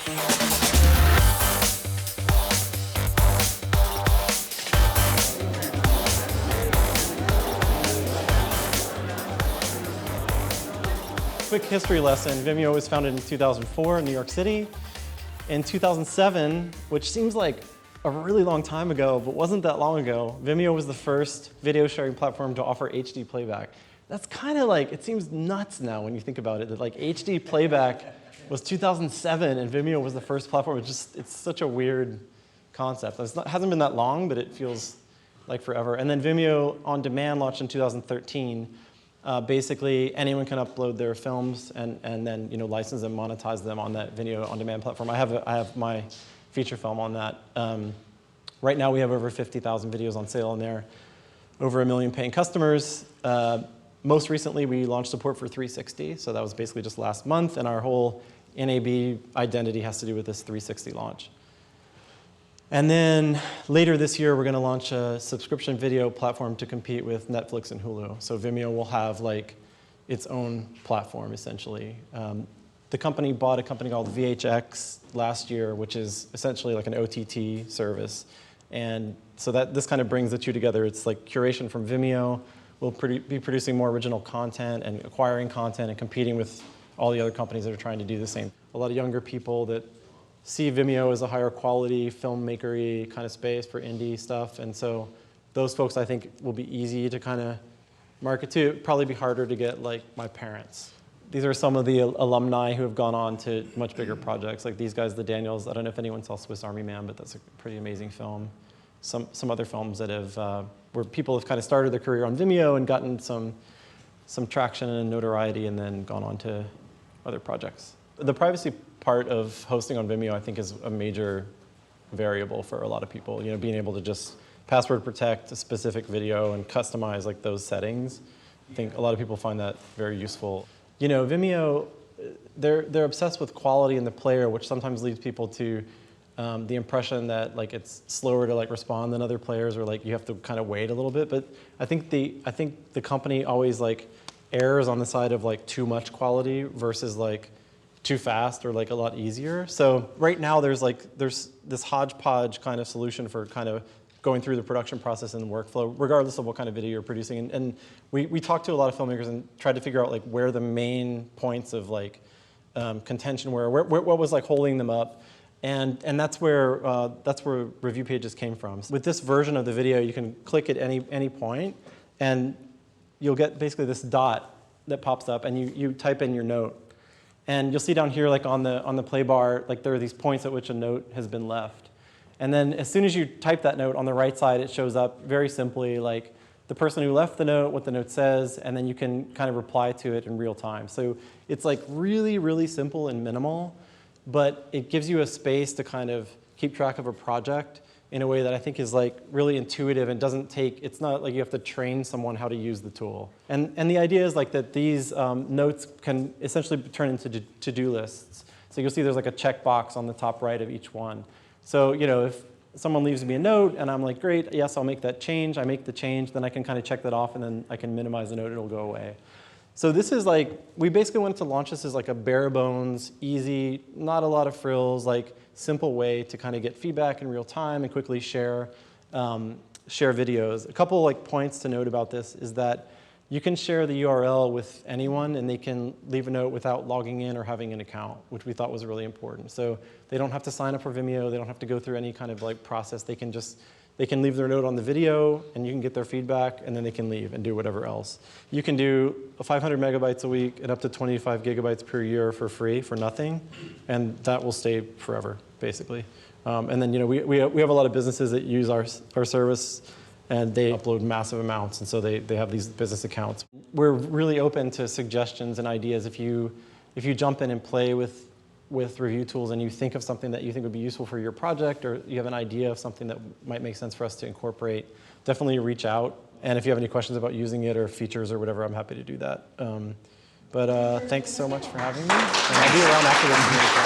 Quick history lesson. Vimeo was founded in 2004 in New York City. In 2007, which seems like a really long time ago, but wasn't that long ago, Vimeo was the first video sharing platform to offer HD playback. That's kind of like, it seems nuts now when you think about it, that like HD playback was 2007 and Vimeo was the first platform. It's such a weird concept. It hasn't been that long, but it feels like forever. And then Vimeo On Demand launched in 2013. Basically, anyone can upload their films and then license them, monetize them on that video on demand platform. I have my feature film on that. Right now, we have over 50,000 videos on sale on there, over 1 million paying customers. Most recently, we launched support for 360, so that was basically just last month, and our whole NAB identity has to do with this 360 launch. And then later this year, we're going to launch a subscription video platform to compete with Netflix and Hulu. So Vimeo will have like its own platform, essentially. The company bought a company called VHX last year, which is essentially like an OTT service. And so this kind of brings the two together. It's like curation from Vimeo. We'll be producing more original content and acquiring content and competing with all the other companies that are trying to do the same. A lot of younger people that see Vimeo as a higher quality, filmmaker-y kind of space for indie stuff. And so those folks, I think, will be easy to kind of market to. It'd probably be harder to get like my parents. These are some of the alumni who have gone on to much bigger projects, like these guys, the Daniels. I don't know if anyone saw Swiss Army Man, but that's a pretty amazing film. Some other films that have, where people have kind of started their career on Vimeo and gotten some traction and notoriety and then gone on to other projects. The privacy part of hosting on Vimeo, I think, is a major variable for a lot of people. Being able to just password protect a specific video and customize like those settings. I think a lot of people find that very useful. Vimeo, they're obsessed with quality in the player, which sometimes leads people to the impression that like it's slower to like respond than other players, or like you have to kind of wait a little bit. But I think the company always like errs on the side of like too much quality versus like too fast or like a lot easier. So right now there's this hodgepodge kind of solution for kind of going through the production process and workflow, regardless of what kind of video you're producing. And we talked to a lot of filmmakers and tried to figure out like where the main points of like contention were, what was like holding them up. And that's where review pages came from. With this version of the video, you can click at any point, and you'll get basically this dot that pops up, and you type in your note. And you'll see down here, like on the play bar, like there are these points at which a note has been left. And then as soon as you type that note on the right side, it shows up very simply, like the person who left the note, what the note says, and then you can kind of reply to it in real time. So it's like really, really simple and minimal, but it gives you a space to kind of keep track of a project in a way that I think is like really intuitive and doesn't take, it's not like you have to train someone how to use the tool. And the idea is like that these notes can essentially turn into to-do lists. So you'll see there's like a checkbox on the top right of each one. So if someone leaves me a note and I'm like, great, yes, I'll make that change, I make the change, then I can kind of check that off and then I can minimize the note, it'll go away. So this is like, we basically wanted to launch this as like a bare bones, easy, not a lot of frills, like simple way to kind of get feedback in real time and quickly share videos. A couple like points to note about this is that you can share the URL with anyone and they can leave a note without logging in or having an account, which we thought was really important. So they don't have to sign up for Vimeo, they don't have to go through any kind of like process. They can leave their note on the video and you can get their feedback and then they can leave and do whatever else. You can do 500 megabytes a week and up to 25 gigabytes per year for free, for nothing, and that will stay forever, basically. And then we have a lot of businesses that use our service and they upload massive amounts, and so they have these business accounts. We're really open to suggestions and ideas. If you jump in and play with review tools and you think of something that you think would be useful for your project, or you have an idea of something that might make sense for us to incorporate, definitely reach out. And if you have any questions about using it or features or whatever, I'm happy to do that. But thanks so much for having me. And I'll be around afterwards.